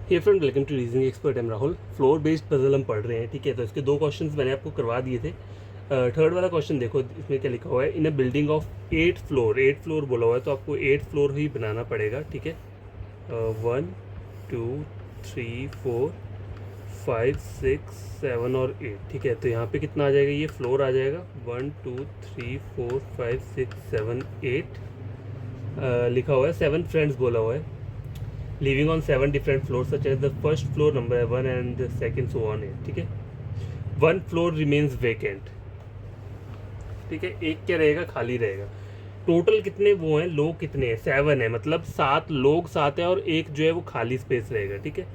Hey friend, welcome to reasoning expert. I'm Rahul. Floor based puzzle हम पढ़ रहे हैं, ठीक है। तो इसके दो क्वेश्चंस मैंने आपको करवा दिए थे। थर्ड वाला क्वेश्चन देखो, इसमें क्या लिखा हुआ है। इन अ बिल्डिंग ऑफ 8 फ्लोर बोला हुआ है, तो आपको 8 फ्लोर ही बनाना पड़ेगा, ठीक है। 1 2 3 4 5 6 7 और 8, ठीक है। तो यहाँ पे कितना आ जाएगा, ये फ्लोर आ जाएगा 1 2 3 4 5 6 7 8। लिखा हुआ है 7 फ्रेंड्स बोला हुआ है, living on 7 different floor such as the first floor number 1 and the second so on है, ठीक है। 1 फ्लोर रिमेन्स वेकेंट, ठीक है। एक क्या रहेगा, खाली रहेगा। टोटल कितने वो हैं, लोग कितने हैं, 7 है, मतलब 7 लोग 7 है और एक जो है वो खाली स्पेस रहेगा, ठीक है।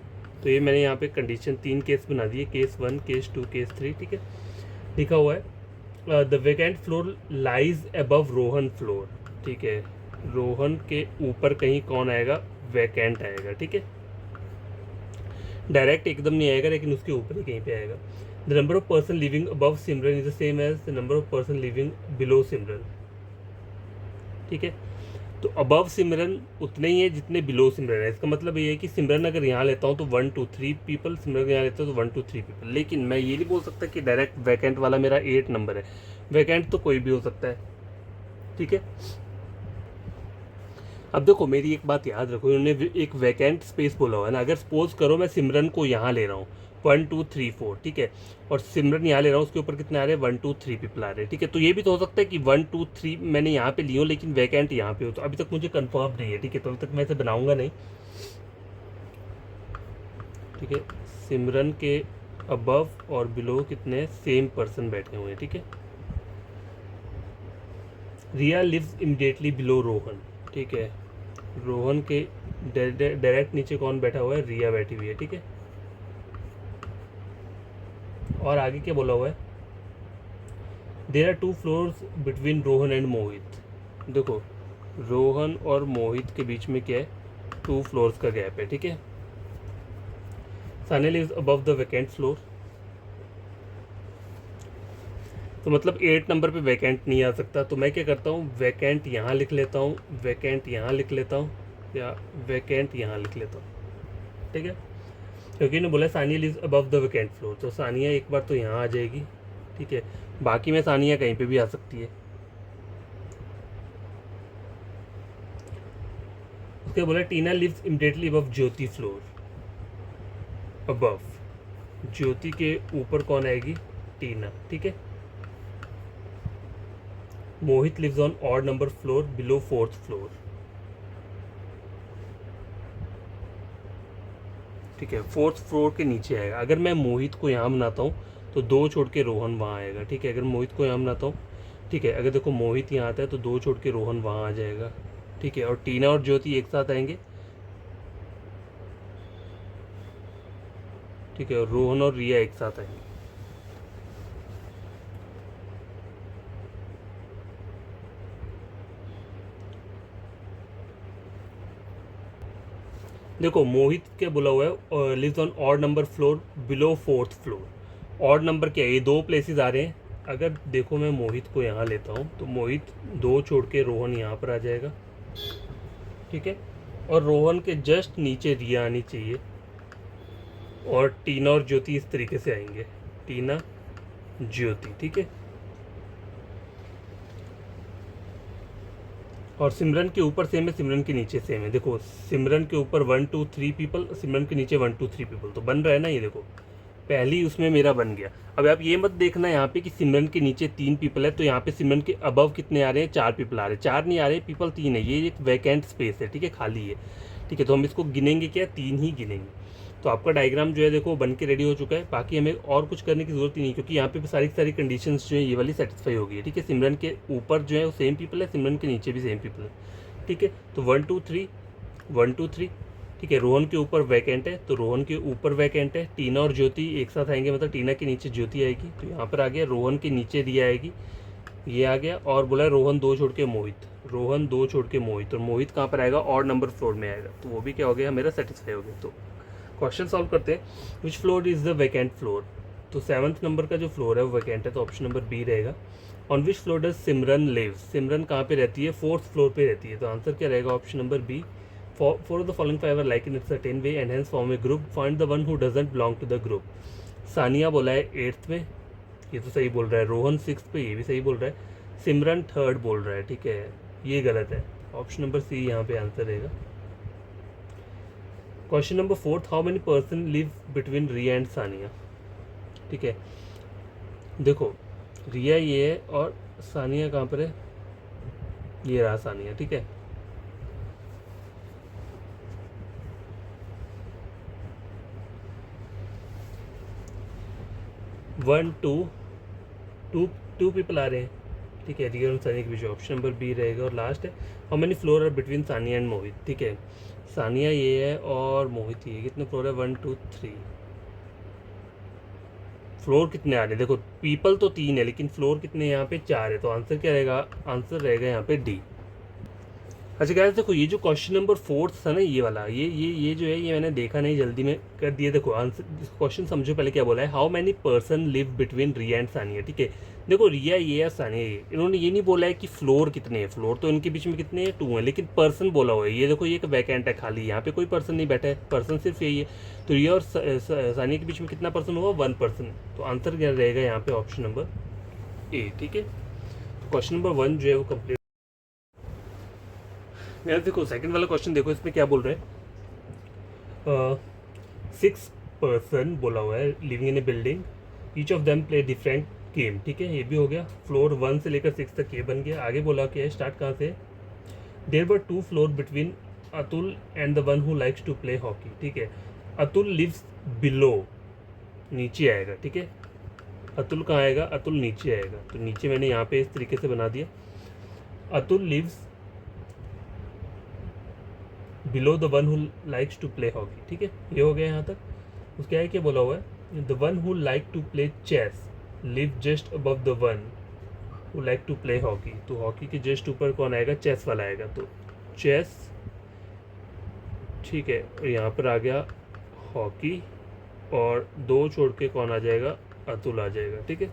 तो ये मैंने यहाँ पे कंडीशन 3 केस बना दिए, केस 1 केस 2 केस 3, ठीक है। लिखा हुआ है the vacant floor lies above Rohan floor, ठीक है। रोहन के ऊपर कहीं कौन आएगा, वैकेंट आएगा, ठीक है। डायरेक्ट एकदम नहीं आएगा, लेकिन उसके ऊपर ही कहीं पे आएगा। The number of person living above Simran is the same as the number of person living below Simran, ठीक है। तो अबव सिमरन उतने ही है जितने बिलो सिमरन है। इसका मतलब ये है कि सिमरन अगर यहाँ लेता हूँ तो 1 2 3 पीपल, सिमरन यहाँ लेता हूँ तो 1 2 3 पीपल। लेकिन मैं ये नहीं बोल सकता कि डायरेक्ट वैकेंट वाला मेरा 8 नंबर है। वैकेंट तो कोई भी हो सकता है, ठीक है। अब देखो, मेरी एक बात याद रखो, उन्होंने एक वैकेंट स्पेस बोला हुआ है ना। अगर सपोज करो मैं सिमरन को यहाँ ले रहा हूँ 1 2 3 4, ठीक है, और सिमरन यहाँ ले रहा हूँ, उसके ऊपर कितने आ रहे हैं, 1 2 3 पीपल आ रहे हैं, ठीक है। तो ये भी तो हो सकता है कि 1 2 3 मैंने यहाँ पे ली हो लेकिन वैकेंट यहाँ पे हो। तो अभी तक मुझे कंफर्म नहीं है, ठीक है। तो अभी तक मैं इसे बनाऊंगा नहीं, ठीक है। सिमरन के अबव और बिलो कितने सेम पर्सन बैठे हुए हैं, ठीक है। रिया लिव्स इमीडिएटली बिलो रोहन, ठीक है। रोहन के डायरेक्ट नीचे कौन बैठा हुआ है, रिया बैठी हुई है, ठीक है। और आगे क्या बोला हुआ है, there are 2 floors between Rohan and Mohit. देखो, रोहन और मोहित के बीच में क्या है, 2 फ्लोर्स का गैप है, ठीक है। Sania lives above the vacant floor, तो मतलब 8 नंबर पे वैकेंट नहीं आ सकता। तो मैं क्या करता हूँ, वैकेंट यहाँ लिख लेता हूँ, वैकेंट यहाँ लिख लेता हूँ, या वैकेंट यहाँ लिख लेता हूँ, ठीक है। क्योंकि इन्होंने बोला Sania lives above the vacant floor, तो सानिया एक बार तो यहाँ आ जाएगी, ठीक है। बाकी में सानिया कहीं पे भी आ सकती है। उसके बोला Tina lives immediately above Jyoti floor, above Jyoti के ऊपर कौन आएगी, टीना, ठीक है। Mohit lives on odd number floor below 4th floor, ठीक है। 4th फ्लोर के नीचे आएगा। अगर मैं मोहित को यहाँ बनाता हूँ तो 2 छोड़ के रोहन वहाँ आएगा, ठीक है। अगर मोहित को यहाँ बनाता हूँ, ठीक है, अगर देखो मोहित यहाँ आता है तो 2 छोड़ के रोहन वहाँ आ जाएगा, ठीक है। और टीना और ज्योति एक साथ आएंगे, ठीक है। और रोहन और रिया एक साथ आएंगे। देखो, मोहित क्या बोला हुआ है, lives on odd number floor below 4th floor. Odd number क्या है, ये 2 प्लेसेस आ रहे हैं। अगर देखो मैं मोहित को यहाँ लेता हूँ तो मोहित 2 छोड़ के रोहन यहाँ पर आ जाएगा, ठीक है। और रोहन के जस्ट नीचे रिया आनी चाहिए, और टीना और ज्योति इस तरीके से आएंगे, टीना ज्योति, ठीक है। और सिमरन के ऊपर सेम है, सिमरन के नीचे सेम है। देखो, सिमरन के ऊपर 1 2 3 पीपल, सिमरन के नीचे 1 2 3 पीपल, तो बन रहा है ना। ये देखो, पहली उसमें मेरा बन गया। अब आप ये मत देखना यहाँ पे कि सिमरन के नीचे 3 पीपल है, तो यहाँ पे सिमरन के अबव कितने आ रहे हैं, 4 पीपल आ रहे हैं। 4 नहीं आ रहे, पीपल 3 है। ये एक वैकेंट स्पेस है, ठीक है, खाली है, ठीक है। तो हम इसको गिनेंगे क्या, 3 ही गिनेंगे। तो आपका डायग्राम जो है देखो बन के रेडी हो चुका है। बाकी हमें और कुछ करने की जरूरत ही नहीं, क्योंकि यहाँ पे सारी सारी कंडीशंस जो है ये वाली सेटिस्फाई हो गई है, ठीक है। सिमरन के ऊपर जो है वो सेम पीपल है, सिमरन के नीचे भी सेम पीपल है, ठीक है। तो 1 2 3 1 2 3, ठीक है। रोहन के ऊपर वैकेंट है तो रोहन के ऊपर वैकेंट है। टीना और ज्योति एक साथ आएंगे, मतलब टीना के नीचे ज्योति आएगी, तो यहाँ पर आ गया। रोहन के नीचे रिया आएगी, ये आ गया। और बोला रोहन 2 छोड़ के मोहित, रोहन 2 छोड़ के मोहित, और मोहित कहाँ पर आएगा, और नंबर फ्लोर में आएगा, तो वो भी क्या हो गया, मेरा सेटिस्फाई हो गया। तो क्वेश्चन सॉल्व करते हैं। विच floor is the vacant floor, तो 7th नंबर का जो फ्लोर है वो वैकेंट है, तो ऑप्शन नंबर बी रहेगा। On which floor does Simran live, Simran कहाँ पे रहती है, 4th फ्लोर पे रहती है, तो आंसर क्या रहेगा, option number B four of the following five are like in a certain way and hence form a group. Find the one who doesn't belong to the group. Sania बोला है 8th में, ये तो सही बोल रहा है. रोहन 6th पे, ये भी सही बोल रहा है. सिमरन 3rd बोल रहा है. ठीक है, ये गलत है. ऑप्शन नंबर सी यहाँ पे आंसर रहेगा. Question number 4, how many person live between Riya and Sania. ठीक है, देखो रिया ये है और सानिया कहाँ पर है, ये रहा सानिया. ठीक है, वन टू पीपल आ रहे हैं. ठीक है, रिया और सानिया के बीच ऑप्शन नंबर बी रहेगा. और लास्ट है, how many floor are between Sania and Mohit. ठीक है, सानिया ये है और मोहित ये. कितने फ्लोर है, 1 2 3. फ्लोर कितने आ रहे हैं, देखो पीपल तो 3 है लेकिन फ्लोर कितने यहाँ पे 4 है. तो आंसर क्या रहेगा, आंसर रहेगा यहाँ पे डी. अच्छा गाइस देखो, ये जो क्वेश्चन नंबर 4 था ना, ये वाला, ये जो है, ये मैंने देखा नहीं, जल्दी में कर दिया. देखो आंसर, क्वेश्चन समझो पहले क्या बोला है, how many person live between Riya and Sania. ठीक है, देखो रिया ये या सानिया ये, इन्होंने ये नहीं बोला है कि फ्लोर कितने हैं. फ्लोर तो इनके बीच में कितने हैं, 2 हैं, लेकिन पर्सन बोला हुआ है. ये देखो, ये एक वैकेंट है खाली, यहाँ पे कोई पर्सन नहीं बैठा है, पर्सन सिर्फ यही है. तो रिया और सानिया के बीच में कितना पर्सन होगा, 1 पर्सन. तो आंसर क्या रहेगा यहाँ पे, ऑप्शन नंबर ए. ठीक है, क्वेश्चन नंबर 1 जो है वो कंप्लीट. यार देखो सेकंड वाला क्वेश्चन देखो, इसमें क्या बोल रहे हैं, 6 पर्सन बोला हुआ है living in A building, each of them play different game. ठीक है, ये भी हो गया. फ्लोर 1 से लेकर 6 तक ये बन गया. आगे बोला क्या है, स्टार्ट कहाँ से, there were 2 floor between Atul and the one who likes to play hockey. ठीक है, अतुल लिव्स बिलो, नीचे आएगा. ठीक है, अतुल कहाँ आएगा, अतुल नीचे आएगा. तो नीचे मैंने यहाँ पे इस तरीके से बना दिया, Atul lives below the one who likes to play hockey. ठीक है, ये हो गया यहाँ तक. उसके आगे क्या बोला हुआ है, the one who like to play chess live just above the one who like to play hockey. तो हॉकी के जस्ट ऊपर कौन आएगा, चेस वाला आएगा. तो चेस, ठीक है, और यहाँ पर आ गया हॉकी, और 2 छोड़ के कौन आ जाएगा, अतुल आ जाएगा. ठीक है,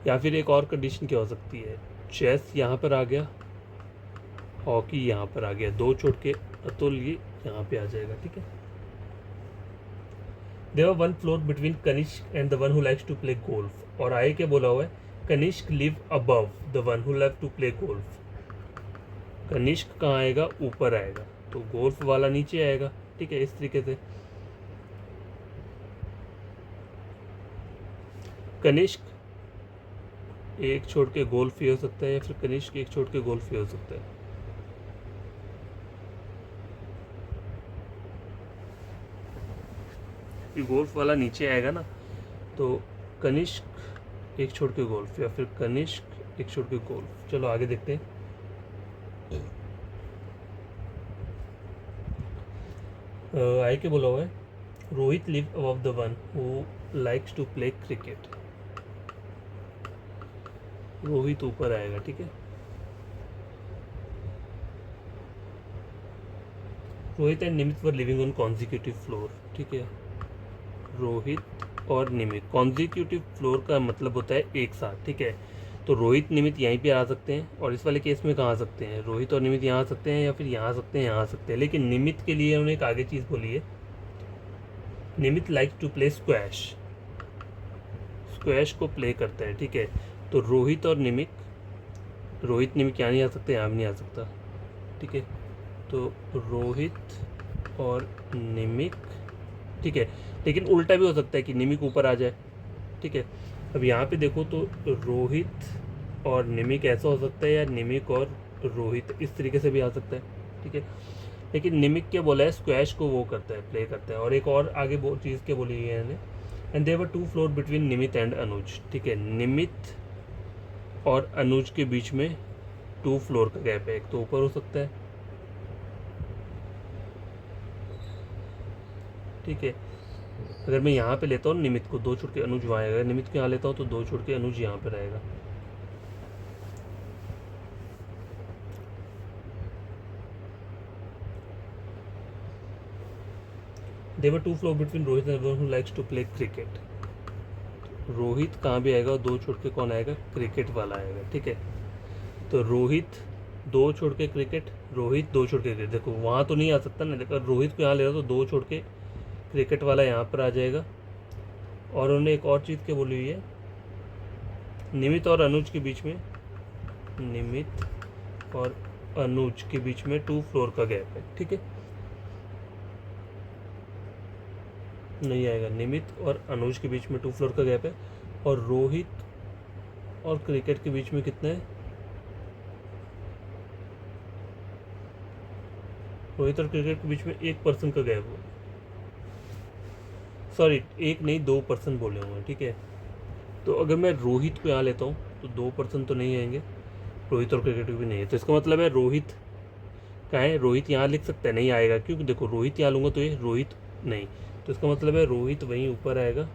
या फिर एक और कंडीशन क्या हो सकती है, चेस यहाँ पर आ गया, हॉकी यहाँ पर आ गया, 2 छोड़ के अतुल ये यहाँ पे आ जाएगा. ठीक है, there were 1 floor between Kanishk and the one who likes to play golf. और आगे क्या बोला हुआ है, Kanishk live above the one who like to play golf. Kanishk कहाँ आएगा, ऊपर आएगा, तो गोल्फ वाला नीचे आएगा. ठीक है, इस तरीके से कनिष्क एक छोड़ के गोल्फ ही हो सकता है, या फिर कनिष्क एक छोड़ के गोल्फ ही हो सकता है. गोल्फ वाला नीचे आएगा ना, तो कनिष्क एक छोड़ के गोल्फ, या फिर कनिष्क एक छोड़ के गोल्फ. चलो आगे देखते हैं. आगे क्या बोला हुआ है, Rohit live above the one who likes to play cricket. Rohit ऊपर आएगा. ठीक है, Rohit and Nimit were living on consecutive floor. ठीक है, रोहित और निमित, कॉन्जिक्यूटिव फ्लोर का मतलब होता है एक साथ. ठीक है, तो रोहित निमित यहीं पे आ सकते हैं, और इस वाले केस में कहाँ आ सकते हैं, रोहित और निमित यहाँ आ सकते हैं, या फिर यहाँ आ सकते हैं, यहाँ आ सकते हैं. लेकिन निमित के लिए उन्होंने एक आगे चीज़ बोली है, Nimit like to play squash, squash को प्ले करता है. ठीक है, तो रोहित और निमित, रोहित निमित यहाँ नहीं आ सकते, यहाँ भी नहीं आ सकता. ठीक है, तो रोहित और निमित. ठीक है, लेकिन उल्टा भी हो सकता है कि निमिक ऊपर आ जाए. ठीक है, अब यहाँ पे देखो तो रोहित और निमिक ऐसा हो सकता है, या निमिक और रोहित इस तरीके से भी आ सकता है. ठीक है, लेकिन निमिक क्या बोला है, स्क्वैश को वो करता है, प्ले करता है. और एक और आगे वो चीज़ क्या बोली है इन्होंने, and there were 2 floor between Nimit and Anuj. ठीक है, निमित और अनुज के बीच में 2 फ्लोर का गैप है, एक तो ऊपर हो सकता है. ठीक है, अगर मैं यहाँ पे लेता हूँ निमित को, 2 छोड़ के अनुज वहाँ आएगा. निमित को यहाँ लेता हूँ तो 2 छोड़ के अनुज यहाँ पर आएगा. There were 2 floor between Rohit and one who likes to play cricket. Rohit कहाँ भी आएगा, 2 छोड़ के कौन आएगा, क्रिकेट वाला आएगा. ठीक है, तो रोहित दो छोड़ के क्रिकेट, रोहित दो छोड़ के क्रिकेट। देखो वहाँ तो नहीं आ सकता ना, देखो रोहित को यहाँ ले रहा तो दो छोड़ के क्रिकेट वाला यहाँ पर आ जाएगा। और उन्होंने एक और चीज़ क्या बोली हुई है, निमित और अनुज के बीच में, निमित और अनुज के बीच में 2 फ्लोर का गैप है, ठीक है। नहीं आएगा, निमित और अनुज के बीच में 2 फ्लोर का गैप है। और रोहित और क्रिकेट के बीच में कितना है, रोहित और क्रिकेट के बीच में 1% का गैप हो, सॉरी 1 नहीं 2% बोले होंगे, ठीक है। तो अगर मैं रोहित को यहाँ लेता हूँ तो 2% तो नहीं आएंगे, रोहित और क्रिकेट भी नहीं है, तो इसका मतलब है रोहित कहाँ है, रोहित यहाँ लिख सकता है, नहीं आएगा क्योंकि देखो रोहित यहाँ लूँगा तो ये रोहित नहीं, तो इसका मतलब है रोहित वहीं ऊपर आएगा।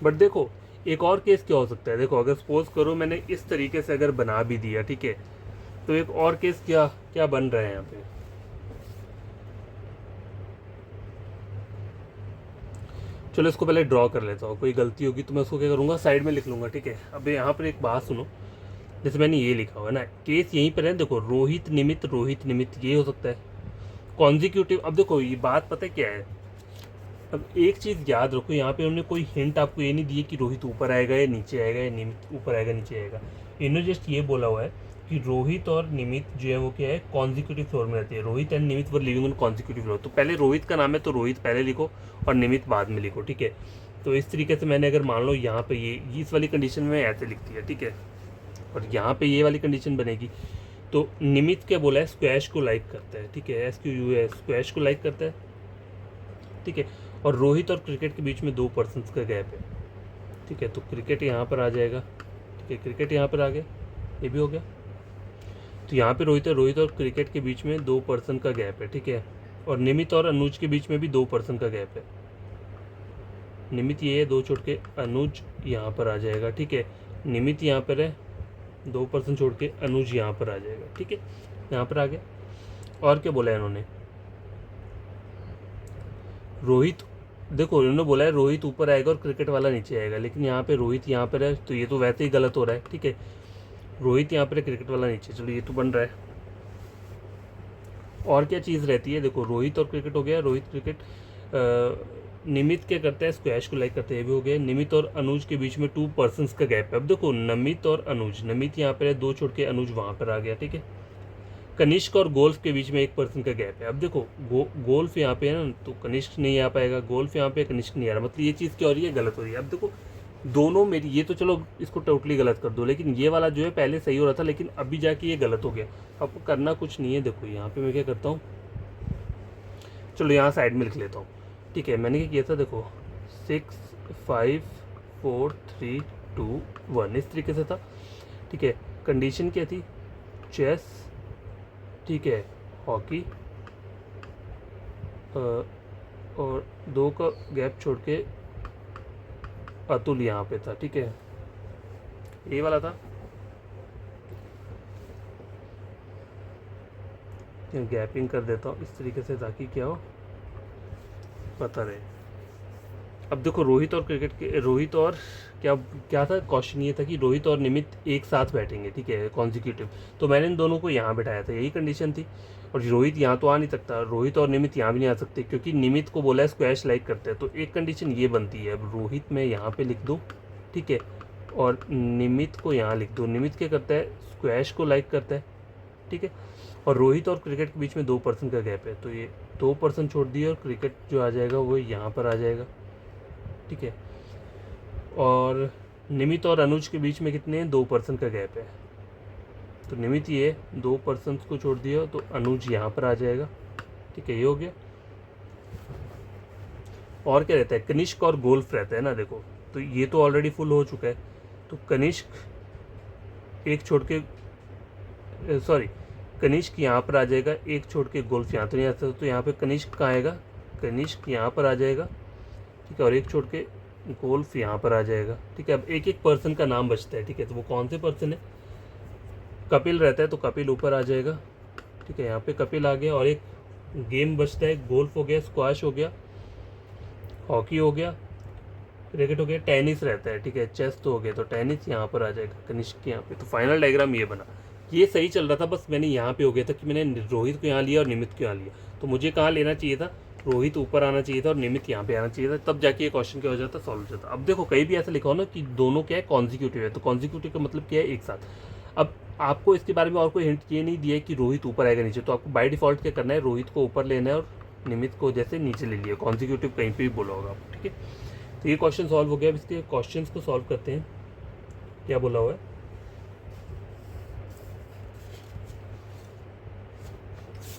बट देखो एक और केस क्या हो सकता है, देखो अगर सपोज करो मैंने इस तरीके से अगर बना भी दिया, ठीक है, तो एक और केस क्या क्या बन रहा है यहाँ पे, चलो इसको पहले ड्रॉ कर लेता हूँ, कोई गलती होगी तो मैं उसको क्या करूँगा, साइड में लिख लूँगा, ठीक है। अब यहाँ पर एक बात सुनो, जैसे मैंने ये लिखा हुआ है ना, केस यहीं पर है, देखो रोहित निमित्त ये हो सकता है कॉन्जिक्यूटिव। अब देखो ये बात पता है क्या है, अब एक चीज़ याद रखो, यहाँ पे हमने कोई हिंट आपको ये नहीं दिए कि रोहित ऊपर आएगा या नीचे आएगा या निमित ऊपर आएगा नीचे आएगा, इन्होंने जस्ट ये बोला हुआ है कि रोहित और निमित जो है वो क्या है, कॉन्जिक्यूटिव फ्लोर में रहती है, Rohit and Nimit were living on consecutive floor. तो पहले रोहित का नाम है तो रोहित पहले लिखो और निमित बाद में लिखो, ठीक है। तो इस तरीके से मैंने अगर मान लो यहाँ पे ये इस वाली कंडीशन में ऐसे लिख दिया, ठीक है, और यहाँ पे ये वाली कंडीशन बनेगी। तो निमित क्या बोला है, स्क्वैश को लाइक करता है, ठीक है, SQUS स्क्वैश को लाइक करता है, ठीक है। और रोहित और क्रिकेट के बीच में 2% का गैप है, ठीक है। तो क्रिकेट यहाँ पर आ जाएगा, ठीक है, क्रिकेट यहाँ पर आ गया, ये भी हो गया। तो यहाँ पे रोहित है, रोहित और क्रिकेट के बीच में 2% का गैप है, ठीक है। और निमित और अनुज के बीच में भी 2% का गैप है, निमित ये है, दो छोड़ के अनुज यहाँ पर आ जाएगा, ठीक है। निमित यहाँ पर है, 2% छोड़ के अनुज यहाँ पर आ जाएगा, ठीक है, यहाँ पर आ गया। और क्या बोला है इन्होंने, रोहित, देखो इन्होंने बोला है रोहित ऊपर आएगा और क्रिकेट वाला नीचे आएगा, लेकिन यहाँ पे रोहित यहाँ पर है तो ये तो वैसे ही गलत हो रहा है, ठीक है। रोहित यहाँ पर है, क्रिकेट वाला नीचे, चलो ये तो बन रहा है। और क्या चीज़ रहती है, देखो रोहित और क्रिकेट हो गया, रोहित क्रिकेट, निमित क्या करता है, स्क्वैश को लाइक करते हैं, ये भी हो गया। निमित और अनुज के बीच में 2% का गैप है। अब देखो नमित और अनुज, नमित यहाँ पर है, दो छोड़ के अनुज वहाँ पर आ गया, ठीक है। कनिष्क और गोल्फ के बीच में 1% का गैप है। अब देखो गोल्फ यहाँ पे है ना, तो कनिष्क नहीं आ पाएगा, गोल्फ यहाँ पे कनिष्क नहीं आ रहा, मतलब ये चीज़ क्या हो रही है, गलत हो रही है। अब देखो दोनों मेरी, ये तो चलो इसको टोटली गलत कर दो, लेकिन ये वाला जो है पहले सही हो रहा था, लेकिन अभी जाके ये गलत हो गया। आपको करना कुछ नहीं है, देखो यहाँ पे मैं क्या करता हूँ, चलो यहाँ साइड में लिख लेता हूँ, ठीक है। मैंने क्या किया था, देखो 6 5 4 3 2 1 इस तरीके से था, ठीक है। कंडीशन क्या थी, चेस, ठीक है, हॉकी, और 2 का गैप छोड़ के अतुल यहाँ पे था, ठीक है, ये वाला था। गैपिंग कर देता हूँ इस तरीके से ताकि क्या हो, पता रहे। अब देखो रोहित और क्रिकेट के, रोहित और क्या क्या था, क्वेश्चन ये था कि रोहित और निमित एक साथ बैठेंगे, ठीक है, कॉन्जिक्यूटिव, तो मैंने इन दोनों को यहाँ बैठाया था, यही कंडीशन थी। और रोहित यहाँ तो आ नहीं सकता, रोहित और निमित यहाँ भी नहीं आ सकते, क्योंकि निमित को बोला है स्क्वैश लाइक करते हैं, तो एक कंडीशन ये बनती है। अब रोहित मैं यहाँ पे लिख दूँ, ठीक है, और निमित को यहाँ लिख दूँ। निमित क्या करता है, स्क्वैश को लाइक करता है, ठीक है। और रोहित और क्रिकेट के बीच में 2% का गैप है, तो ये 2% छोड़ दिए और क्रिकेट जो आ जाएगा वो यहाँ पर आ जाएगा, ठीक है। और निमित और अनुज के बीच में कितने हैं, 2% का गैप है, तो निमित ये 2% को छोड़ दिया तो अनुज यहाँ पर आ जाएगा, ठीक है, ये हो गया। और क्या रहता है, कनिष्क और गोल्फ रहता है ना, देखो तो ये तो ऑलरेडी फुल हो चुका है, तो कनिष्क एक छोड़ के, सॉरी कनिष्क यहाँ पर आ जाएगा, एक छोड़ के गोल्फ यहाँ तो नहीं आ सकता, तो यहाँ पे कनिष्क कहाँ आएगा, कनिष्क यहाँ पर आ जाएगा, ठीक है, और एक छोड़ के गोल्फ यहाँ पर आ जाएगा, ठीक है। अब एक एक पर्सन का नाम बचता है, ठीक है, तो वो कौन से पर्सन है, कपिल रहता है तो कपिल ऊपर आ जाएगा, ठीक है, यहाँ पे कपिल आ गया। और एक गेम बचता है, गोल्फ हो गया, स्क्वाश हो गया, हॉकी हो गया, क्रिकेट हो गया, टेनिस रहता है, ठीक है, चेस तो हो गया, तो टेनिस यहाँ पर आ जाएगा कनिष्क के यहाँ पे। तो फाइनल डायग्राम ये बना, ये सही चल रहा था, बस मैंने यहाँ पे हो गया था कि मैंने रोहित को यहाँ लिया और निमित को यहाँ लिया। तो मुझे कहाँ लेना चाहिए था, रोहित ऊपर आना चाहिए था और निमित यहाँ पे आना चाहिए था, तब जाके ये क्वेश्चन क्या हो जाता, सॉल्व हो जाता। अब देखो कहीं भी ऐसा लिखा हो ना कि दोनों क्या है, कॉन्जिक्यूटिव है, तो कॉन्जिक्यूटिव का मतलब क्या है, एक साथ। अब आपको इसके बारे में और कोई हिंट ये नहीं दिया है कि रोहित ऊपर आएगा नीचे, तो आपको बाय डिफॉल्ट क्या करना है, रोहित को ऊपर लेना है और निमित को जैसे नीचे ले लिया, कॉन्जिक्यूटिव कहीं पे भी बोला होगा आपको, ठीक है। तो ये क्वेश्चन सॉल्व हो गया। अब इसके क्वेश्चंस को सॉल्व करते हैं, क्या बोला हुआ है।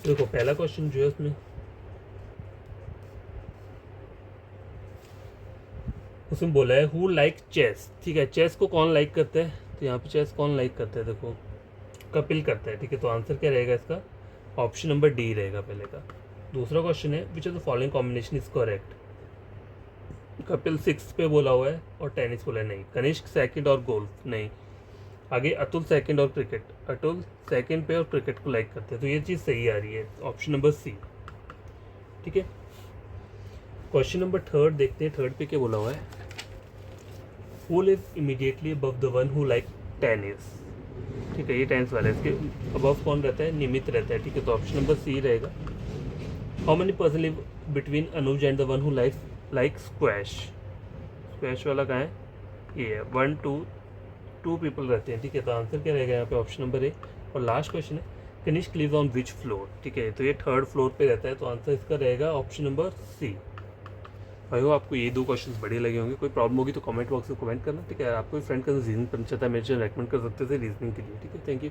देखो पहला क्वेश्चन जो है उसमें बोला है हु लाइक चेस, ठीक है, चेस को कौन लाइक करता है, तो यहाँ पे चेस कौन लाइक करता है, देखो कपिल करता है, ठीक है, तो आंसर क्या रहेगा इसका, ऑप्शन नंबर डी रहेगा पहले का। दूसरा क्वेश्चन है which of the following combination is correct, Kapil 6 पे बोला हुआ है और टेनिस बोला है, नहीं। कनिष्क सेकंड और गोल्फ, नहीं। आगे अतुल सेकंड और क्रिकेट, अतुल सेकंड पे और क्रिकेट को लाइक करते हैं, तो ये चीज़ सही आ रही है, ऑप्शन नंबर सी, ठीक है। क्वेश्चन नंबर थर्ड देखते हैं, थर्ड पे क्या बोला हुआ है, who live immediately above the one who like tennis, ठीक है, ये टेनिस वाला है, इसके अबव कौन रहता है, निमित रहता है, ठीक है, तो ऑप्शन नंबर सी रहेगा। How many person live between Anuj and the one who like squash, squash वाला कहाँ है, ये है, 2 पीपल रहते हैं, ठीक है, तो आंसर क्या रहेगा यहाँ पे, ऑप्शन नंबर ए। और लास्ट क्वेश्चन है Kanishk lives on which floor, ठीक है, तो ये 3rd फ्लोर पे रहता है, तो आंसर इसका रहेगा ऑप्शन नंबर सी। भाई हो आपको ये 2 क्वेश्चंस बढ़िया लगे होंगे, कोई प्रॉब्लम होगी तो कमेंट बॉक्स में कमेंट करना, ठीक है। आपको फ्रेंड का रीजनिंग पता चलता है, मेरे चैनल रेकमेंड कर सकते थे रीजनिंग के लिए, ठीक है, थैंक यू।